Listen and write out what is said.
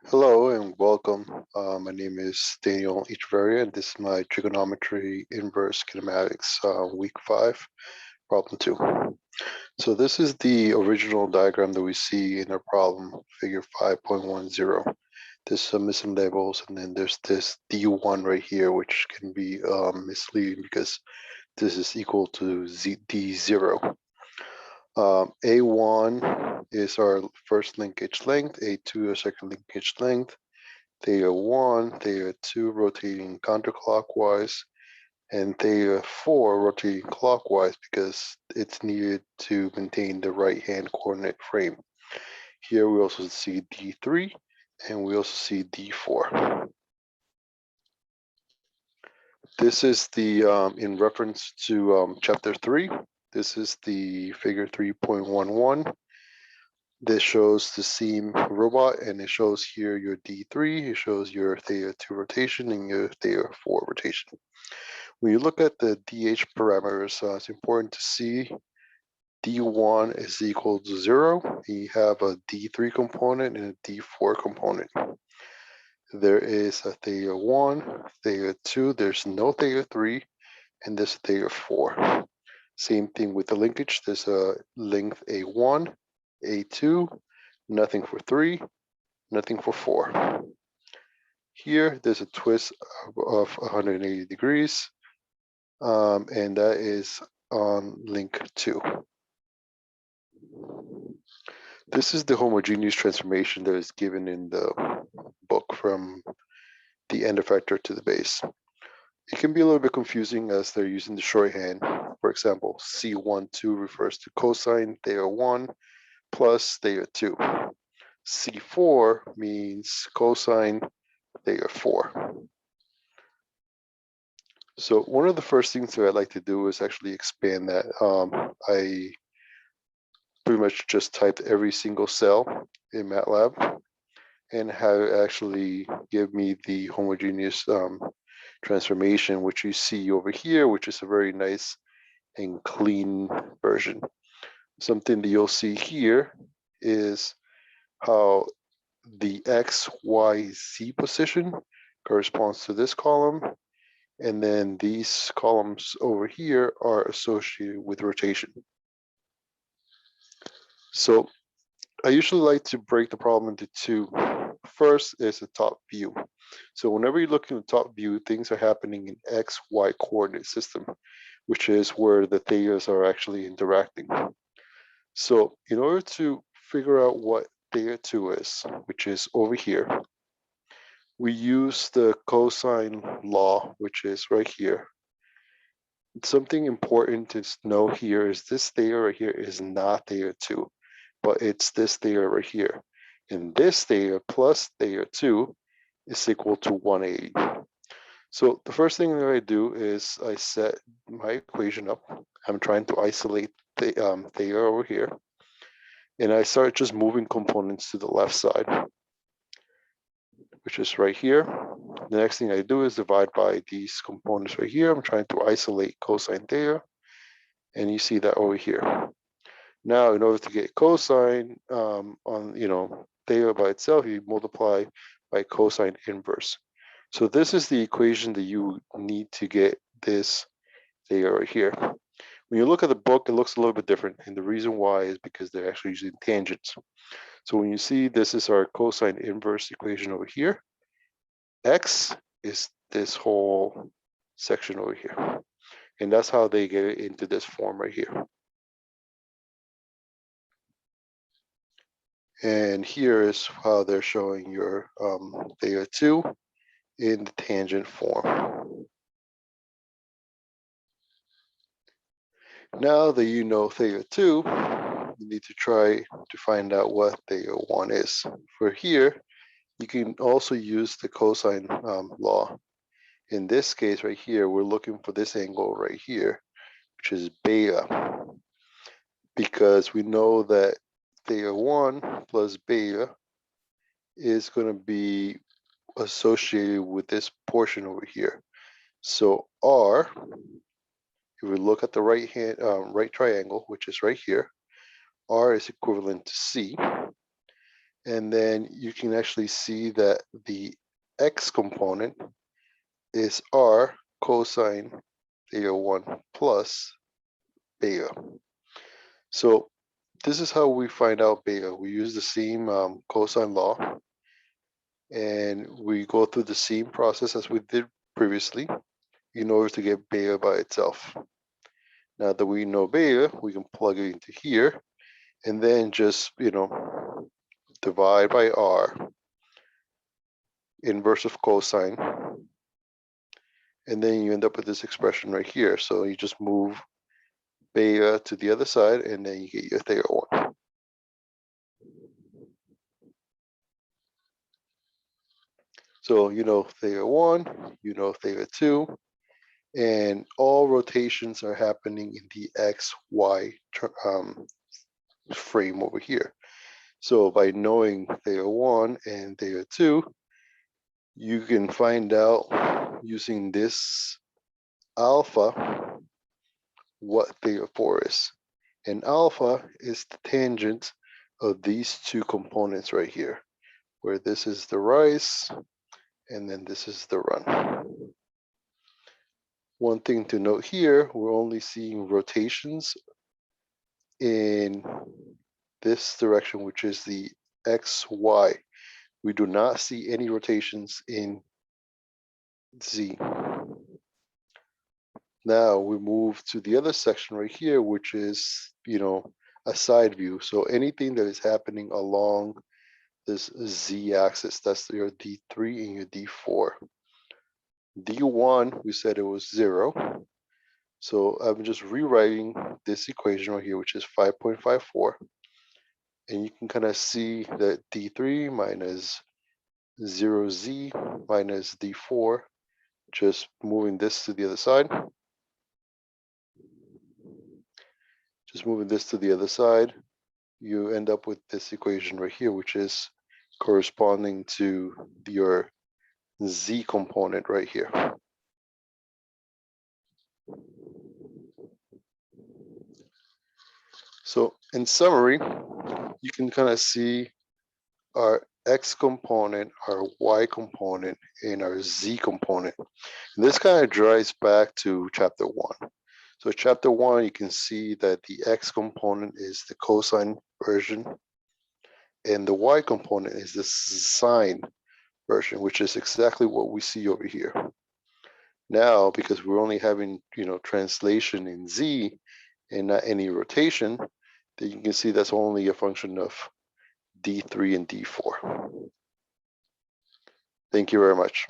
Hello and welcome. My name is Daniel Echeverria, and this is my trigonometry inverse kinematics week 5, problem 2. So this is the original diagram that we see in our problem, figure 5.10. There's some missing labels, and then there's this D1 right here, which can be misleading because this is equal to D0. A1 is our first linkage length, A2 is second linkage length, theta 1, theta 2 rotating counterclockwise, and theta 4 rotating clockwise because it's needed to maintain the right-hand coordinate frame. Here we also see D3, and we also see D4. This is the, in reference to chapter 3, this is the figure 3.11. This shows the seam robot, and it shows here your D3, it shows your theta 2 rotation and your theta 4 rotation. When you look at the DH parameters, it's important to see D1 is equal to 0. You have a D3 component and a D4 component. There is a theta 1, theta 2, there's no theta 3, and there's theta 4. Same thing with the linkage, there's a length A1, A2, nothing for 3, nothing for 4. Here, there's a twist of 180 degrees, and that is on link 2. This is the homogeneous transformation that is given in the book from the end effector to the base. It can be a little bit confusing as they're using the shorthand. For example, C12 refers to cosine theta 1 plus theta 2. C4 means cosine theta 4. So one of the first things that I'd like to do is actually expand that. I pretty much just typed every single cell in MATLAB and have it actually give me the homogeneous transformation, which you see over here, which is a very nice and clean version. Something that you'll see here is how the X, Y, Z position corresponds to this column, and then these columns over here are associated with rotation. So I usually like to break the problem into two. First is the top view. So whenever you look in the top view, things are happening in X, Y coordinate system, which is where the thetas are actually interacting. So in order to figure out what theta 2 is, which is over here, we use the cosine law, which is right here. Something important to know here is this theta right here is not theta 2, but it's this theta right here. And this theta plus theta 2 is equal to 180. So the first thing that I do is I set my equation up. I'm trying to isolate the theta over here. And I start just moving components to the left side, which is right here. The next thing I do is divide by these components right here. I'm trying to isolate cosine theta, and you see that over here. Now, in order to get cosine on theta by itself, you multiply by cosine inverse. So this is the equation that you need to get this theta right here. When you look at the book, it looks a little bit different, and the reason why is because they're actually using tangents. So when you see this is our cosine inverse equation over here, X is this whole section over here. And that's how they get it into this form right here. And here is how they're showing your theta 2 in the tangent form. Now that you know theta 2, you need to try to find out what theta 1 is. For here, you can also use the cosine law. In this case right here, we're looking for this angle right here, which is beta, because we know that theta 1 plus beta is going to be associated with this portion over here. So R if we look at the right triangle, which is right here, R is equivalent to C. And then you can actually see that the X component is R cosine theta 1 plus beta. So this is how we find out beta. We use the same cosine law, and we go through the same process as we did previously in order to get beta by itself. Now that we know beta, we can plug it into here and then just, divide by R, inverse of cosine, and then you end up with this expression right here. So you just move beta to the other side, and then you get your theta 1. So you know theta 1, you know theta 2, and all rotations are happening in the XY frame over here. So by knowing theta 1 and theta 2, you can find out using this alpha what theta 4 is. And alpha is the tangent of these two components right here, where this is the rise and then this is the run. One thing to note here, we're only seeing rotations in this direction, which is the XY. We do not see any rotations in Z. Now we move to the other section right here, which is, a side view. So anything that is happening along this Z axis, that's your D3 and your D4. D1, we said it was 0. So I'm just rewriting this equation right here, which is 5.54. And you can kind of see that D3 minus 0Z minus D4, just moving this to the other side. Just moving this to the other side, you end up with this equation right here, which is corresponding to your Z component right here. So in summary, you can kind of see our X component, our Y component, and our Z component. And this kind of drives back to chapter 1. So chapter 1, you can see that the X component is the cosine version, and the Y component is the sine version, which is exactly what we see over here. Now, because we're only having, translation in Z and not any rotation, then you can see that's only a function of D3 and D4. Thank you very much.